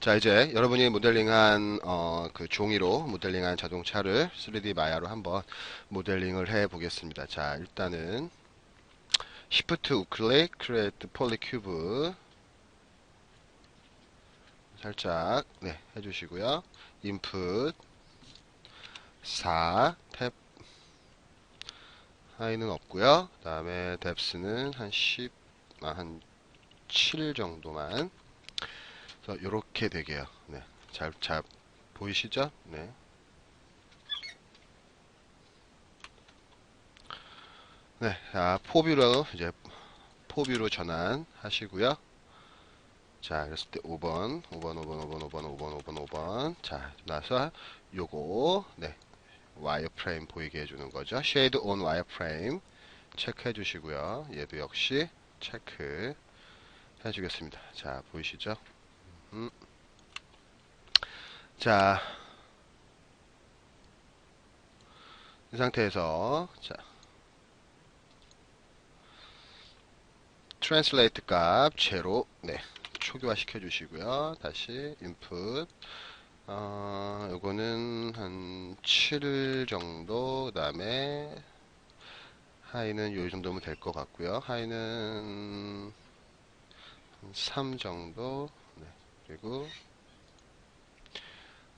자, 이제 여러분이 모델링한 그 종이로 모델링한 자동차를 3D 마야로 한번 모델링을 해 보겠습니다. 자, 일단은 Shift 우클릭 Create Polycube 살짝 해주시고요. Input 4 탭 하이는 없고요. 그 다음에 depth는 한 10, 한 7 정도만. 그래서 이렇게 되게요. 네, 잘 보이시죠? 네. 네, 자, 포뷰로 전환하시고요. 자, 그랬을 때 5번. 자, 나서 요거, 와이어프레임 보이게 해주는 거죠. Shade on 와이어프레임 체크해 주시고요. 얘도 역시 체크 해주겠습니다. 자, 보이시죠? 음. 자, 이 상태에서, 자, translate 값 제로, 초기화 시켜주시고요. 다시 input 요거는 한 7 정도, 그 다음에 하이는 요 정도면 될 것 같고요. 하이는 3 정도, 그리고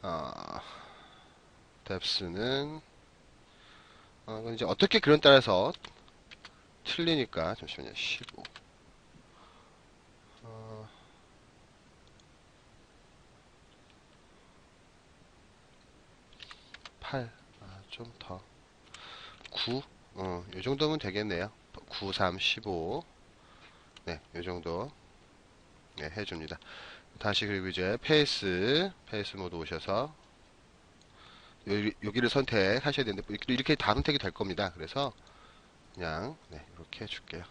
어, 뎁스는 이건 이제 어떻게 그런 따라서 틀리니까 잠시만요. 15 8 좀 더 9 이 정도면 되겠네요. 9, 3, 15 이 정도 해줍니다. 다시 그리고 이제 페이스 모드 오셔서 여기를 선택하셔야 되는데 이렇게 다 선택이 될 겁니다. 그래서 그냥 이렇게 해줄게요.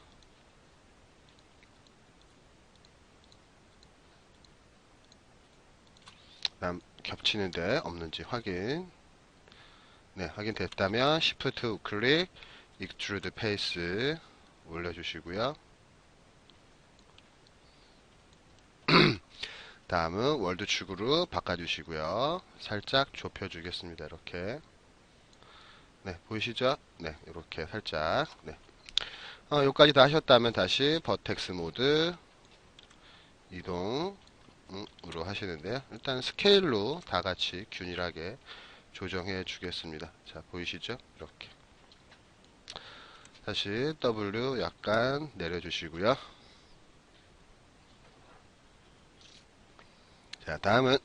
다음 겹치는데 없는지 확인됐다면 Shift 우클릭 Extrude Face 올려주시고요. 다음은 월드 축으로 바꿔주시고요. 살짝 좁혀주겠습니다. 이렇게 보이시죠? 이렇게 살짝 여기까지 다 하셨다면 다시 버텍스 모드 이동으로 하시는데요. 일단 스케일로 다 같이 균일하게 조정해 주겠습니다. 자, 보이시죠? 이렇게 다시 W 약간 내려주시고요. 자, 다음은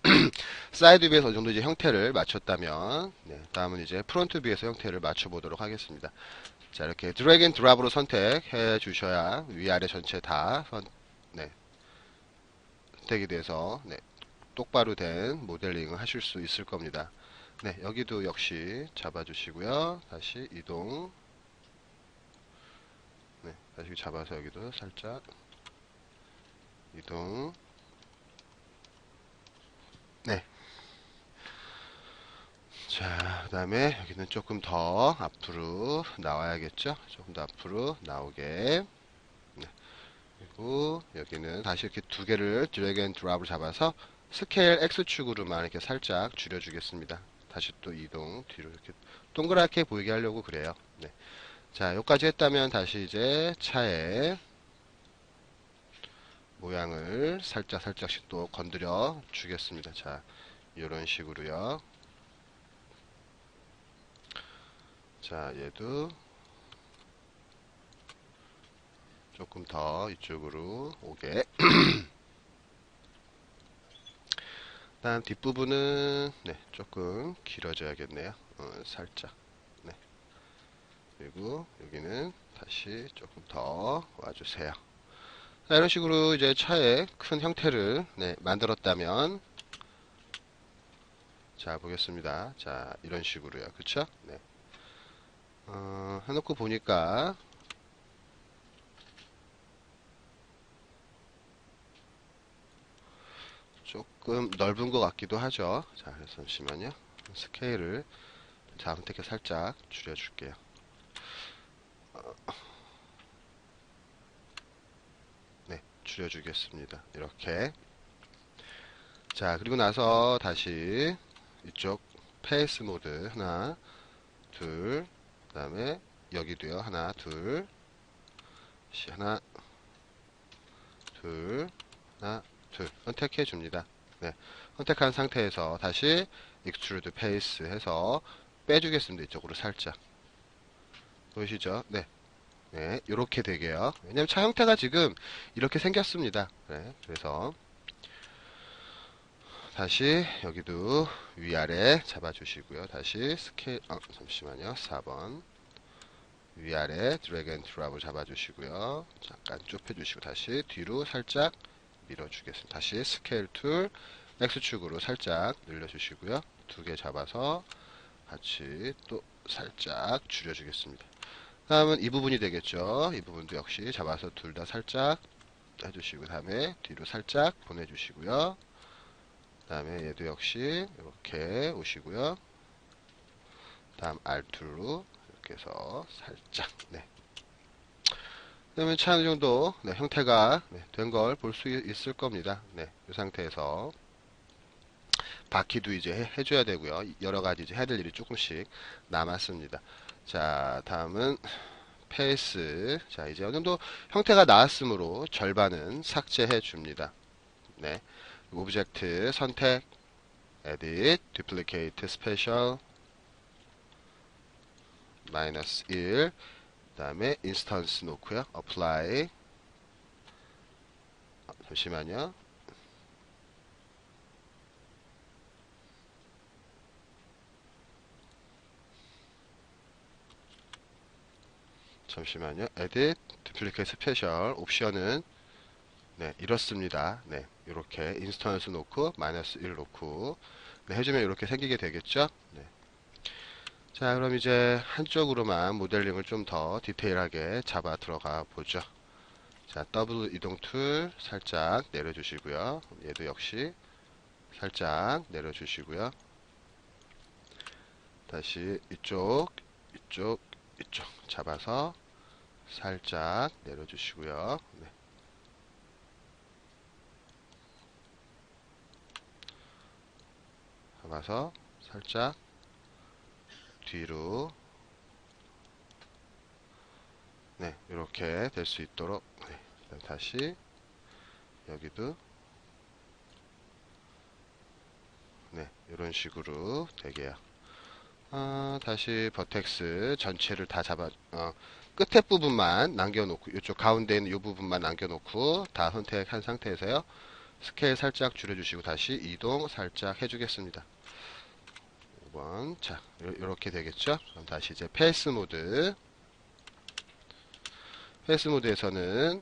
사이드 뷰에서 어느 정도 이제 형태를 맞췄다면, 다음은 이제 프론트 뷰에서 형태를 맞춰보도록 하겠습니다. 자, 이렇게 드래그 앤 드랍으로 선택해 주셔야 위아래 전체 다 선택이 돼서 똑바로 된 모델링을 하실 수 있을 겁니다. 여기도 역시 잡아주시고요. 다시 이동. 다시 잡아서 여기도 살짝 이동. 자, 그 다음에 여기는 조금 더 앞으로 나와야겠죠? 조금 더 앞으로 나오게. 그리고 여기는 다시 이렇게 두 개를 드래그 앤 드랍을 잡아서 스케일 X축으로만 이렇게 살짝 줄여주겠습니다. 다시 또 이동 뒤로 이렇게 동그랗게 보이게 하려고 그래요. 자, 여기까지 했다면 다시 이제 차에 모양을 살짝씩 또 건드려 주겠습니다. 자, 이런 식으로요. 자, 얘도 조금 더 이쪽으로 오게. 다음 뒷부분은 조금 길어져야겠네요. 살짝. 그리고 여기는 다시 조금 더 와주세요. 자, 이런 식으로 이제 차의 큰 형태를 만들었다면, 자, 보겠습니다. 자, 이런 식으로요. 그쵸? 해놓고 보니까 조금 넓은 것 같기도 하죠. 자, 그래서 잠시만요. 스케일을 선택해 살짝 줄여줄게요. 줄여주겠습니다. 이렇게. 자, 그리고 나서 다시 이쪽 페이스 모드 하나, 둘, 그 다음에 여기도요. 하나, 둘, 하나, 둘, 하나, 둘 선택해 줍니다. 네, 선택한 상태에서 다시 익스트루드 페이스 해서 빼주겠습니다. 이쪽으로 살짝 보이시죠? 네, 네, 이렇게 되게요. 왜냐면 차 형태가 지금 이렇게 생겼습니다. 네, 그래서 다시 여기도 위아래 잡아주시고요. 다시 스케일, 잠시만요. 4번 위아래 드래그 앤 드랍을 잡아주시고요. 잠깐 좁혀주시고 다시 뒤로 살짝 밀어주겠습니다. 다시 스케일 툴 X축으로 살짝 늘려주시고요. 두 개 잡아서 같이 또 살짝 줄여주겠습니다. 다음은 이 부분이 되겠죠. 이 부분도 역시 잡아서 둘 다 살짝 해주시고 다음에 뒤로 살짝 보내주시고요. 다음에 얘도 역시 이렇게 오시고요. 다음 R2로 이렇게 해서 살짝 네. 그러면 차 어느 정도 네, 형태가 네, 된 걸 볼 수 있을 겁니다. 네, 이 상태에서 바퀴도 이제 해줘야 되고요. 여러 가지 이제 해야 될 일이 조금씩 남았습니다. 자, 다음은 페이스. 자, 이제 어느 정도 형태가 나왔으므로 절반은 삭제해 줍니다. 네, 오브젝트 선택, edit, duplicate, special, 마이너스 1. 그 다음에 인스턴스 놓고요. apply. 잠시만요. 잠시만요. edit, duplicate, special 옵션은 네, 이렇습니다. 네, 이렇게 인스턴스 놓고 마이너스 1 놓고 네, 해주면 이렇게 생기게 되겠죠. 네. 자, 그럼 이제 한쪽으로만 모델링을 좀 더 디테일하게 잡아 들어가 보죠. 자, 더블 이동 툴 살짝 내려주시고요. 얘도 역시 살짝 내려주시고요. 다시 이쪽, 이쪽, 이쪽 잡아서 살짝 내려주시고요. 네. 잡아서 살짝 뒤로 네, 이렇게 될 수 있도록 네, 다시 여기도 네, 이런 식으로 되게요. 다시 버텍스 전체를 다 잡아 끝에 부분만 남겨놓고 이쪽 가운데 있는 이 부분만 남겨놓고 다 선택한 상태에서요. 스케일 살짝 줄여주시고 다시 이동 살짝 해주겠습니다. 5번 자 이렇게 되겠죠. 그럼 다시 이제 페이스 모드에서는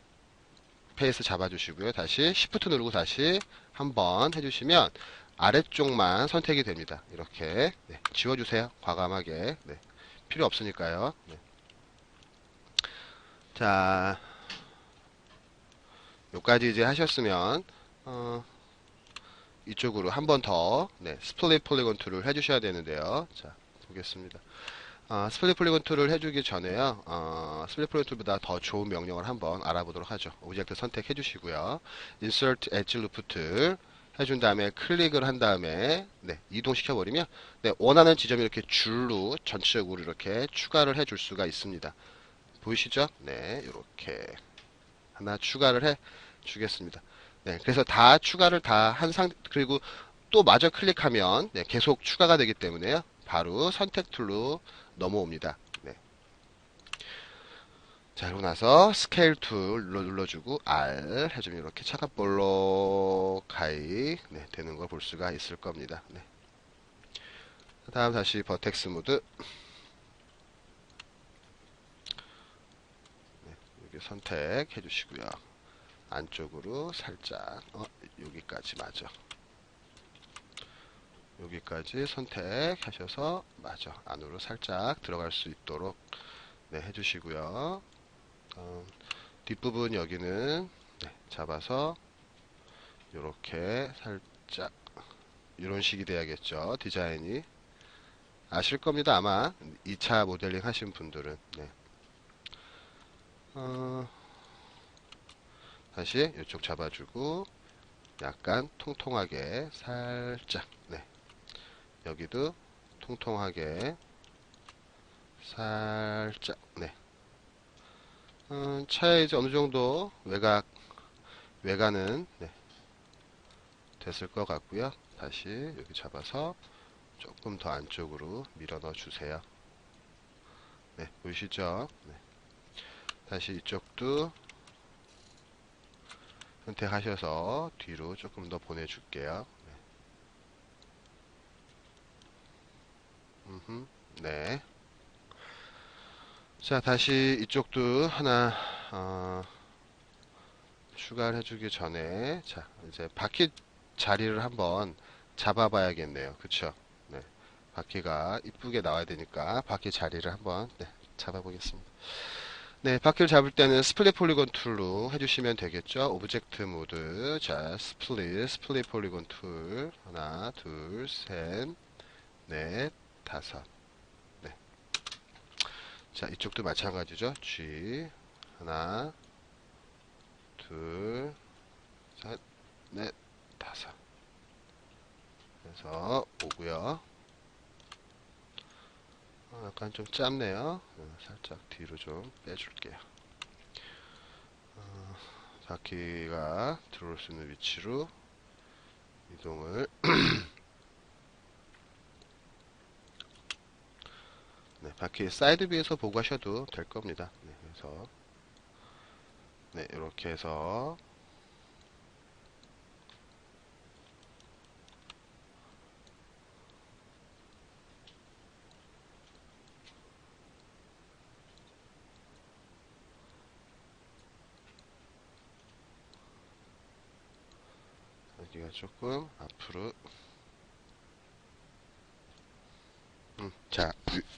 페이스 잡아주시고요. 다시 Shift 누르고 다시 한번 해주시면 아래쪽만 선택이 됩니다. 이렇게 네, 지워주세요. 과감하게 네, 필요 없으니까요. 네. 자, 여기까지 이제 하셨으면 이쪽으로 한 번 더 네, 스플릿 폴리곤 툴을 해주셔야 되는데요. 자, 보겠습니다. 스플릿 폴리곤 툴을 해주기 전에요. 스플릿 폴리곤 툴보다 더 좋은 명령을 한번 알아보도록 하죠. 오브젝트 선택해 주시고요. Insert Edge Loop 툴 해준 다음에 클릭을 한 다음에 네, 이동시켜 버리면 네, 원하는 지점이 이렇게 줄로 전체적으로 이렇게 추가를 해줄 수가 있습니다. 보이시죠? 네, 이렇게 하나 추가를 해 주겠습니다. 네, 그래서 다 추가를 다 한 그리고 또 마저 클릭하면 네, 계속 추가가 되기 때문에요. 바로 선택 툴로 넘어옵니다. 네. 자, 그러고 나서 스케일 툴 눌러주고 R 해주면 이렇게 차가볼록하이 네, 되는 걸 볼 수가 있을 겁니다. 네. 다음 다시 버텍스 모드 네, 여기 선택해 주시고요. 안쪽으로 살짝 여기까지 맞아. 여기까지 선택하셔서 맞아. 안으로 살짝 들어갈 수 있도록 네, 해주시고요. 뒷부분 여기는 네, 잡아서 이렇게 살짝 이런 식이 돼야겠죠. 디자인이 아실 겁니다. 아마 2차 모델링 하신 분들은 네. 다시 이쪽 잡아주고 약간 통통하게 살짝, 네. 여기도 통통하게 살짝, 네. 차에 이제 어느 정도 외관은, 네, 됐을 것 같고요. 다시 여기 잡아서 조금 더 안쪽으로 밀어 넣어 주세요. 네, 보이시죠? 네. 다시 이쪽도 선택하셔서 뒤로 조금 더 보내줄게요. 네. 자, 다시 이쪽도 하나 추가를 해주기 전에, 자, 이제 바퀴 자리를 한번 잡아봐야겠네요. 그쵸? 네. 바퀴가 이쁘게 나와야 되니까 바퀴 자리를 한번, 네, 잡아보겠습니다. 네, 바퀴를 잡을 때는 스플릿 폴리곤 툴로 해주시면 되겠죠. 오브젝트 모드, 자, 스플릿 폴리곤 툴, 하나, 둘, 셋, 넷, 다섯. 네. 자, 이쪽도 마찬가지죠. G, 하나, 둘, 셋, 넷, 다섯. 그래서 오고요. 약간 좀 짧네요. 살짝 뒤로 좀 빼줄게요. 바퀴가 들어올 수 있는 위치로 이동을. 네, 바퀴 사이드 뷰에서 보고 하셔도 될 겁니다. 네, 그래서 네, 이렇게 해서 여기가 조금 앞으로. 자,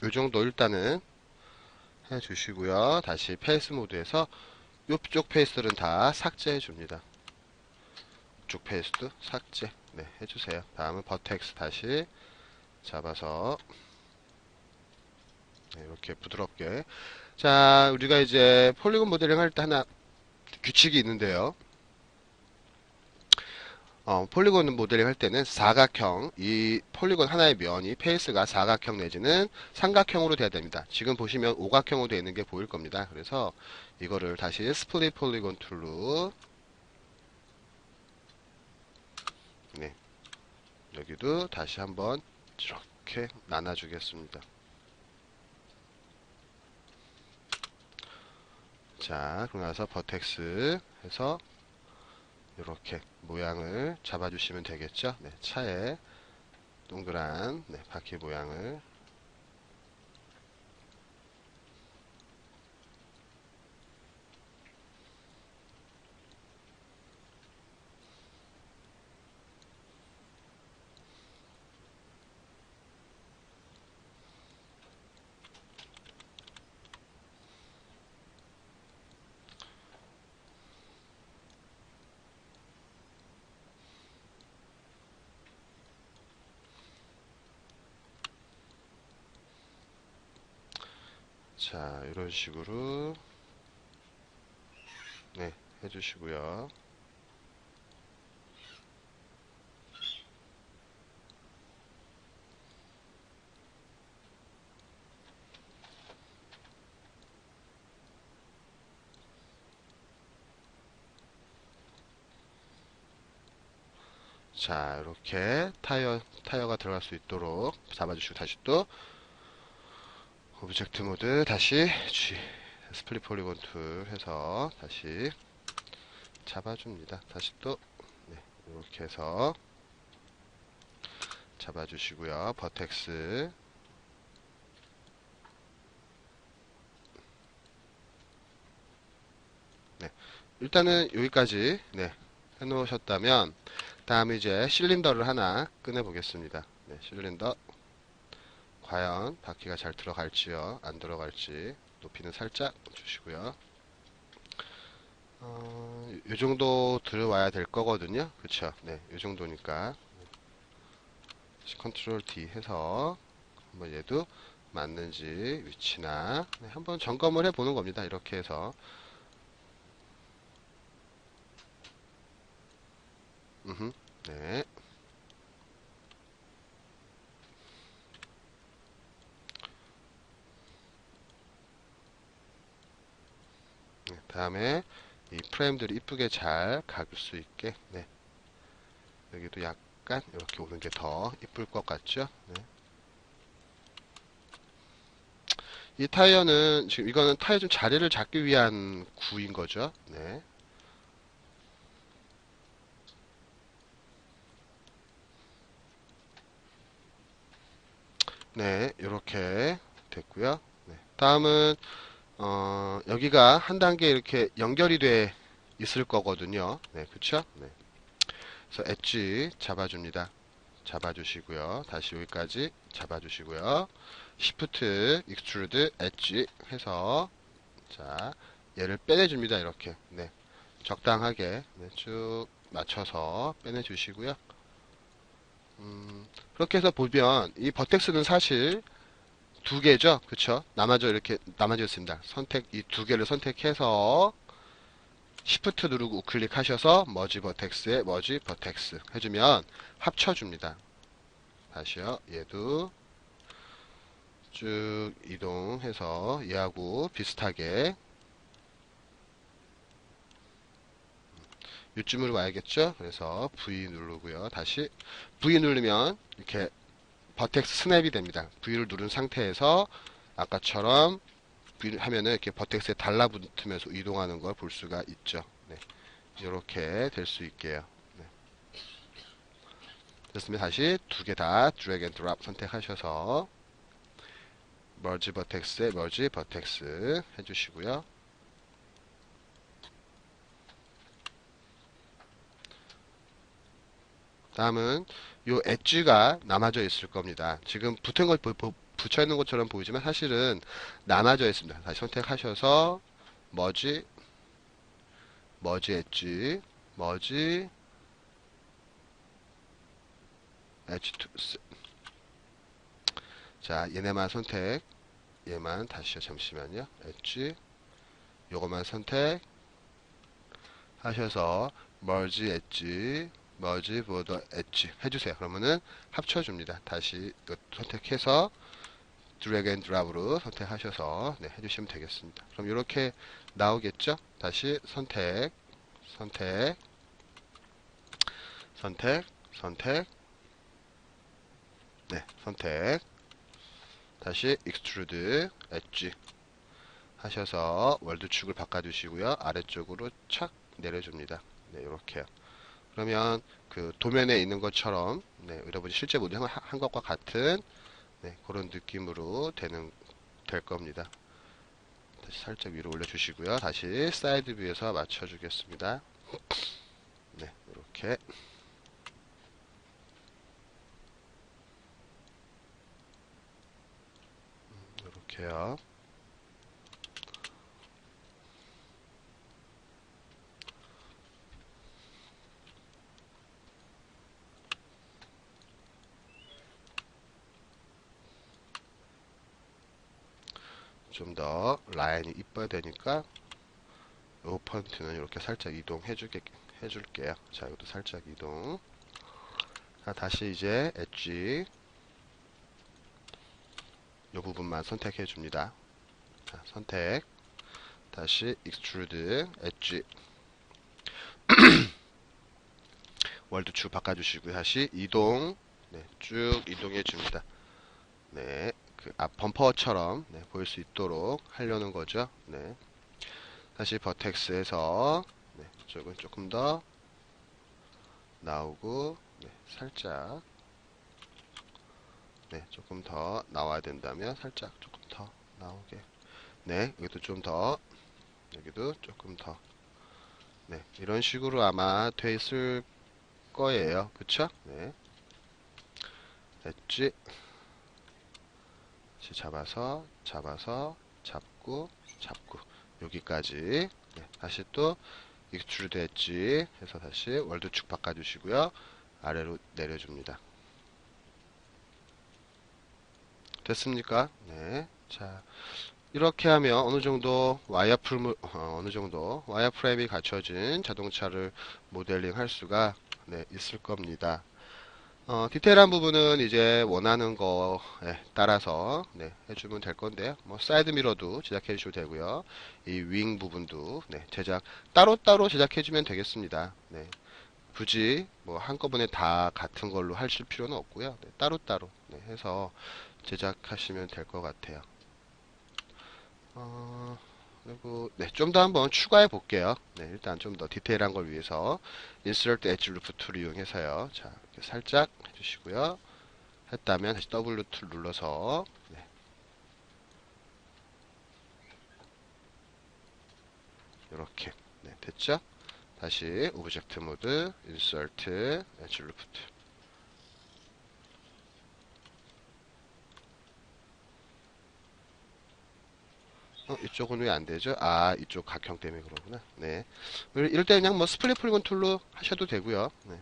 요 정도 일단은 해주시고요. 다시 페이스 모드에서 이쪽 페이스들은 다 삭제해 줍니다. 이쪽 페이스도 삭제, 네, 해주세요. 다음은 버텍스 다시 잡아서, 네, 이렇게 부드럽게. 자, 우리가 이제 폴리곤 모델링 할 때 하나 규칙이 있는데요. 폴리곤 모델링 할 때는 사각형, 이 폴리곤 하나의 면이 페이스가 사각형 내지는 삼각형으로 돼야 됩니다. 지금 보시면 오각형으로 되어 있는 게 보일 겁니다. 그래서 이거를 다시 스플릿 폴리곤 툴로, 네, 여기도 다시 한번 이렇게 나눠주겠습니다. 자, 그러고 나서 버텍스 해서 이렇게 모양을 잡아주시면 되겠죠. 네, 차에 동그란, 네, 바퀴 모양을. 자, 이런 식으로, 네, 해주시고요. 자, 이렇게 타이어가 들어갈 수 있도록 잡아주시고, 다시 또 오브젝트 모드 다시 G 스플릿 폴리곤 툴 해서 다시 잡아줍니다. 다시 또, 네, 이렇게 해서 잡아주시고요. 버텍스, 네, 일단은 여기까지, 네, 해놓으셨다면 다음 이제 실린더를 하나 꺼내 보겠습니다. 네, 실린더 과연 바퀴가 잘 들어갈지요, 안 들어갈지 높이는 살짝 주시고요. 요 정도 들어와야 될 거거든요. 그쵸? 네, 요 정도니까 컨트롤 D 해서 한번 얘도 맞는지 위치나, 네, 한번 점검을 해 보는 겁니다. 이렇게 해서 네. 다음에 이 프레임들이 이쁘게 잘 각을 수 있게, 네. 여기도 약간 이렇게 오는 게 더 이쁠 것 같죠? 네. 이 타이어는 지금 이거는 타이어 좀 자리를 잡기 위한 구인 거죠. 네. 네, 이렇게 됐고요. 네. 다음은 여기가 한 단계 이렇게 연결이 돼 있을 거거든요. 네, 그쵸? 네. 그래서 엣지 잡아줍니다. 잡아주시고요. 다시 여기까지 잡아주시고요. Shift, Extrude, Edge 해서 자 얘를 빼내줍니다. 이렇게 네, 적당하게 네, 쭉 맞춰서 빼내주시고요. 그렇게 해서 보면 이 버텍스는 사실 두 개죠. 그쵸? 이렇게 남아져 있습니다. 이 두 개를 선택해서 Shift 누르고 우클릭 하셔서 머지 버텍스에 머지 버텍스 해주면 합쳐줍니다. 다시요. 얘도 쭉 이동해서 얘하고 비슷하게 요쯤으로 와야겠죠. 그래서 V 누르고요. 다시 V 누르면 이렇게 버텍스 스냅이 됩니다. V를 누른 상태에서 아까처럼 V 하면은 이렇게 버텍스에 달라붙으면서 이동하는 걸 볼 수가 있죠. 네. 이렇게 될 수 있게요. 네. 됐습니다. 다시 두 개 다 드래그 앤 드롭 선택하셔서 머지 버텍스에 머지 버텍스 해주시고요. 다음은 요 엣지가 남아져 있을 겁니다. 지금 붙은 걸 붙여 있는 것처럼 보이지만 사실은 남아져 있습니다. 다시 선택하셔서 머지 머지 엣지 머지 엣지 자 얘네만 선택 얘만 다시요. 잠시만요. 엣지 요것만 선택하셔서 머지 엣지 머지 보더 엣지 해주세요. 그러면은 합쳐줍니다. 다시 이거 선택해서 드래그 앤 드랍으로 선택하셔서 네, 해주시면 되겠습니다. 그럼 이렇게 나오겠죠? 다시 선택 선택 선택 선택 네 선택 다시 익스트루드 엣지 하셔서 월드축을 바꿔주시고요. 아래쪽으로 착 내려줍니다. 네, 이렇게요. 그러면 그 도면에 있는 것처럼 네, 여러분이 실제 모델 한 것과 같은 네, 그런 느낌으로 될 겁니다. 다시 살짝 위로 올려주시고요. 다시 사이드 뷰에서 맞춰주겠습니다. 네, 이렇게 이렇게요. 좀 더 라인이 이뻐야 되니까 이 폰트는 이렇게 살짝 해줄게요. 자, 이것도 살짝 이동. 자, 다시 이제 엣지 이 부분만 선택해 줍니다. 자, 선택. 다시 익스트루드 엣지 월드축 바꿔주시고 다시 이동. 네, 쭉 이동해 줍니다. 네, 그 앞 범퍼처럼 네, 보일 수 있도록 하려는 거죠. 네, 다시 버텍스에서 네, 이쪽은 조금 더 나오고 네, 살짝 네, 조금 더 나와야 된다면 살짝 조금 더 나오게 네, 여기도 좀 더 여기도 조금 더 네, 이런 식으로 아마 돼 있을 거예요. 그쵸? 네, 엣지 다시 잡고 여기까지 네, 다시 또 익스트루드 엣지 해서 다시 월드축 바꿔주시고요. 아래로 내려줍니다. 됐습니까? 네. 자, 이렇게 하면 어느 정도 와이어프레임이 갖춰진 자동차를 모델링 할 수가 네, 있을 겁니다. 디테일한 부분은 이제 원하는 거에 따라서 네, 해주면 될 건데요. 뭐 사이드 미러도 제작해 주셔도 되고요. 이 윙 부분도 네, 제작 따로따로 제작해 주면 되겠습니다. 네, 굳이 뭐 한꺼번에 다 같은 걸로 하실 필요는 없고요. 네, 따로따로 네, 해서 제작하시면 될 것 같아요. 그리고 네, 좀 더 한번 추가해 볼게요. 네, 일단 좀 더 디테일한 걸 위해서 Insert Edge Loop 툴을 이용해서요. 자, 이렇게 살짝 해주시고요. 했다면 다시 W 툴 눌러서 네, 이렇게 네, 됐죠? 다시 오브젝트 모드 Insert Edge Loop 툴. 이쪽은 왜 안 되죠? 아, 이쪽 각형 때문에 그러구나. 네. 이럴 때 그냥 뭐 스플릿 폴리곤 툴로 하셔도 되고요. 네.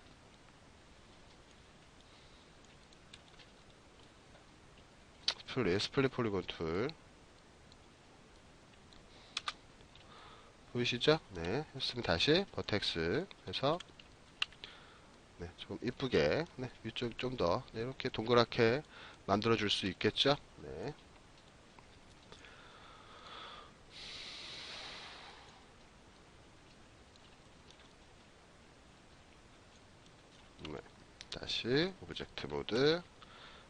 스플릿 폴리곤 툴 보이시죠? 네. 했으면 다시 버텍스 해서 네, 좀 이쁘게 네, 위쪽 좀 더 네, 이렇게 동그랗게 만들어 줄 수 있겠죠? 네. 네. 다시 오브젝트 모드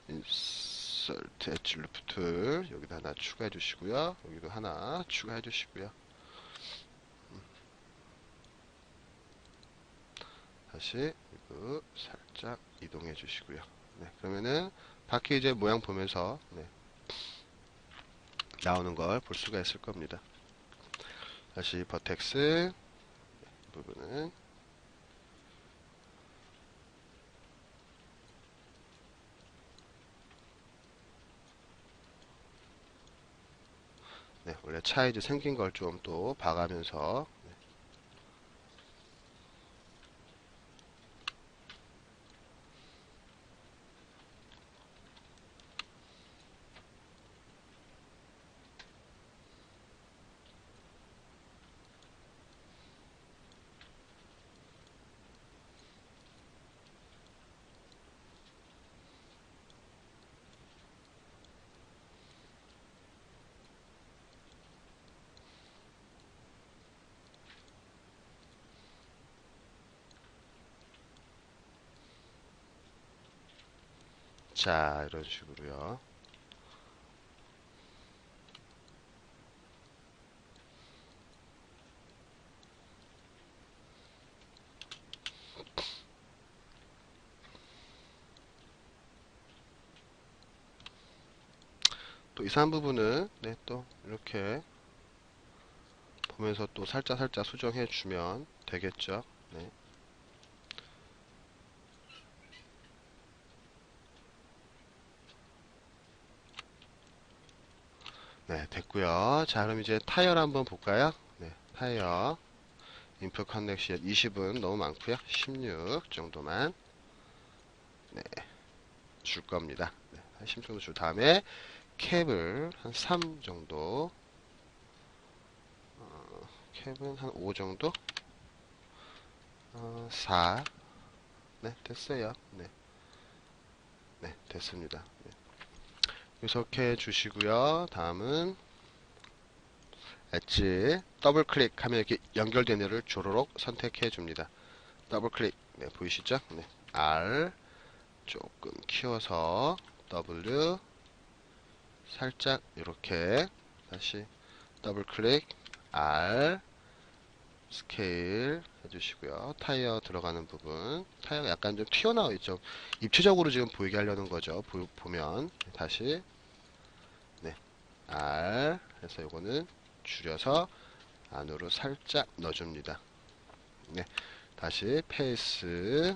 인서트 엣지 루프 툴 여기다 하나 추가해 주시고요. 여기도 하나 추가해 주시고요. 다시 이거 살짝 이동해 주시고요. 네, 그러면은 바퀴 이제 모양 보면서 네, 나오는 걸 볼 수가 있을 겁니다. 다시 버텍스 부분은 네, 원래 차에 이제 생긴 걸 좀 또 봐가면서 자 이런 식으로요. 또 이상한 부분은 네, 또 이렇게 보면서 또 살짝 살짝 수정해 주면 되겠죠. 네. 네, 됐고요. 자, 그럼 이제 타이어를 한번 볼까요? 네, 타이어 인풋 커넥션 20은 너무 많고요. 16 정도만 네, 줄 겁니다. 네, 한 10 정도 줄 다음에 캡을 한 3 정도, 캡은 한 5 정도, 4, 네, 됐어요. 네, 네, 됐습니다. 네. 이렇게 주시고요. 다음은 엣지 더블 클릭하면 이렇게 연결된 애를 조로록 선택해 줍니다. 더블 클릭 네, 보이시죠? 네. R 조금 키워서 W 살짝 이렇게 다시 더블 클릭 R 스케일 해주시고요. 타이어 들어가는 부분 타이어가 약간 좀 튀어나와 있죠. 입체적으로 지금 보이게 하려는 거죠. 보면 다시 네, R 해서 요거는 줄여서 안으로 살짝 넣어줍니다. 네, 다시 페이스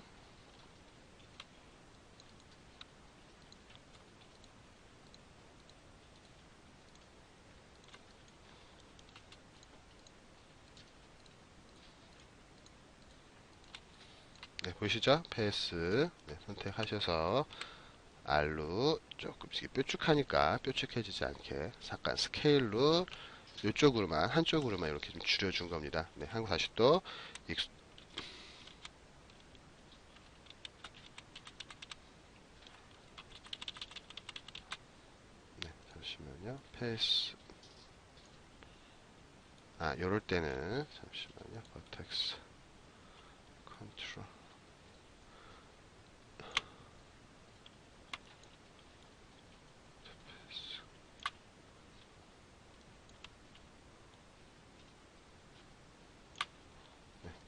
네, 보이시죠? 페이스 네, 선택하셔서 R로 조금씩 뾰족하니까 뾰족해지지 않게 잠깐 스케일로 이쪽으로만 한쪽으로만 이렇게 좀 줄여준 겁니다. 네, 한국 다시 또 익, 잠시만요. 페이스. 요럴 때는, 잠시만요. 버텍스. 컨트롤.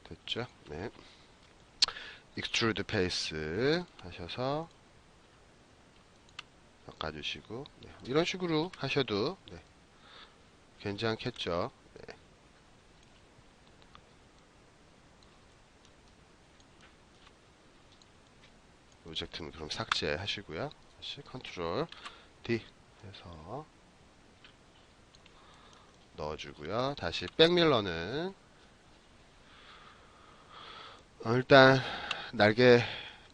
됐죠? 네. 익스트루드 페이스 하셔서 바꿔주시고, 네. 이런 식으로 하셔도, 네. 괜찮겠죠? 네. 오브젝트는 그럼 삭제하시고요. 다시 컨트롤 D 해서 넣어주고요. 다시 백밀러는 일단 날개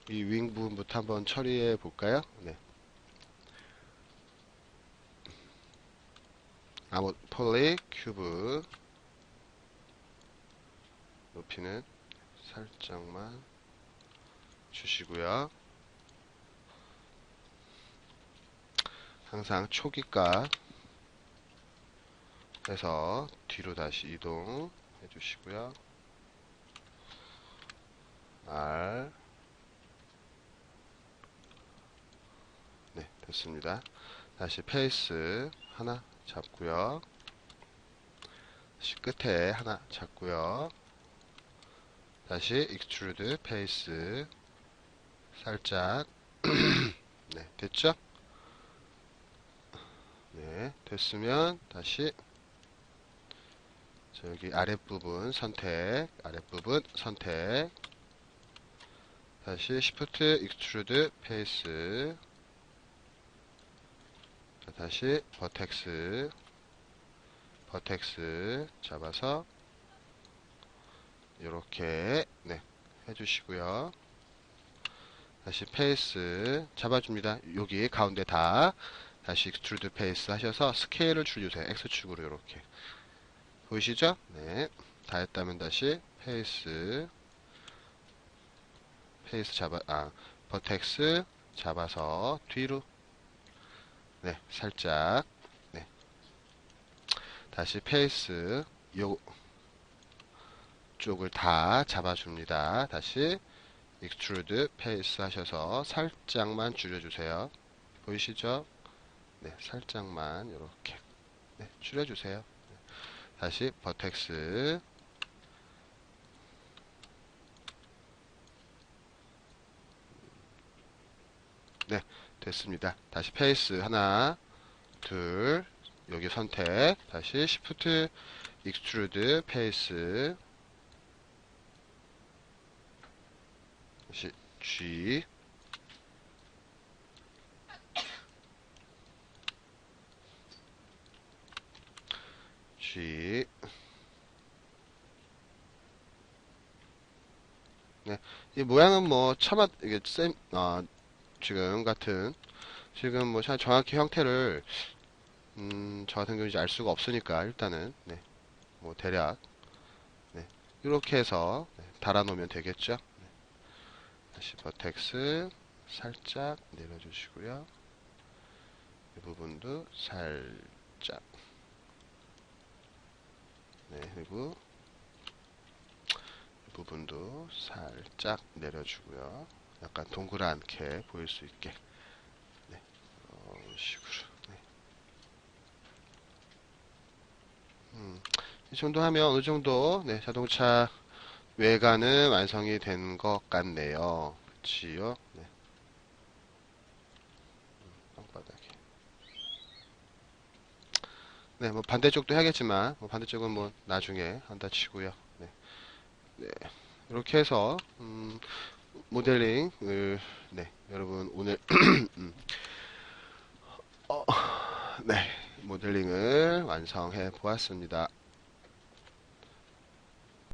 이 윙 부분부터 한번 처리해 볼까요? 네. 폴리 큐브 높이는 살짝만 주시고요. 항상 초기가 해서 뒤로 다시 이동해 주시고요. R. 네, 됐습니다. 다시 페이스 하나 잡고요. 다시 끝에 하나 잡고요. 다시 익스트루드 페이스 살짝 네, 됐죠? 네, 됐으면 다시 여기 아랫부분 선택, 아랫부분 선택, 다시 Shift 익스트루드 페이스, 다시 버텍스 잡아서 이렇게 네, 해주시고요. 다시 페이스 잡아줍니다. 여기 가운데 다 다시 익스트루드 페이스 하셔서 스케일을 줄여주세요. X축으로 이렇게 보이시죠? 네, 다 했다면 다시 페이스 버텍스 잡아서 뒤로 네, 살짝 네, 다시 페이스 요 쪽을 다 잡아줍니다. 다시 익스트루드 페이스 하셔서 살짝만 줄여주세요. 보이시죠? 네, 살짝만 이렇게 네, 줄여주세요. 다시 버텍스 네, 됐습니다. 다시 페이스 하나 둘 여기 선택 다시 Shift 익스트루드 페이스 다시 G 네, 이 모양은 뭐 이게 지금 같은 지금 뭐 정확히 형태를 저 같은 경우 이제 알 수가 없으니까 일단은 네, 뭐 대략 네, 이렇게 해서 네, 달아 놓으면 되겠죠. 네, 다시 버텍스 살짝 내려주시고요. 이 부분도 살짝 네, 그리고 이 부분도 살짝 내려주고요. 약간 동그랗게 보일 수 있게 네, 이런 식으로 네. 이 정도 하면 어느 정도 네, 자동차 외관은 완성이 된 것 같네요. 그치요? 네. 땅바닥에. 네, 뭐 반대쪽도 해야겠지만 뭐 반대쪽은 뭐 나중에 한다 치고요. 네. 네. 이렇게 해서 모델링을 네, 여러분 오늘 네, 모델링을 완성해 보았습니다.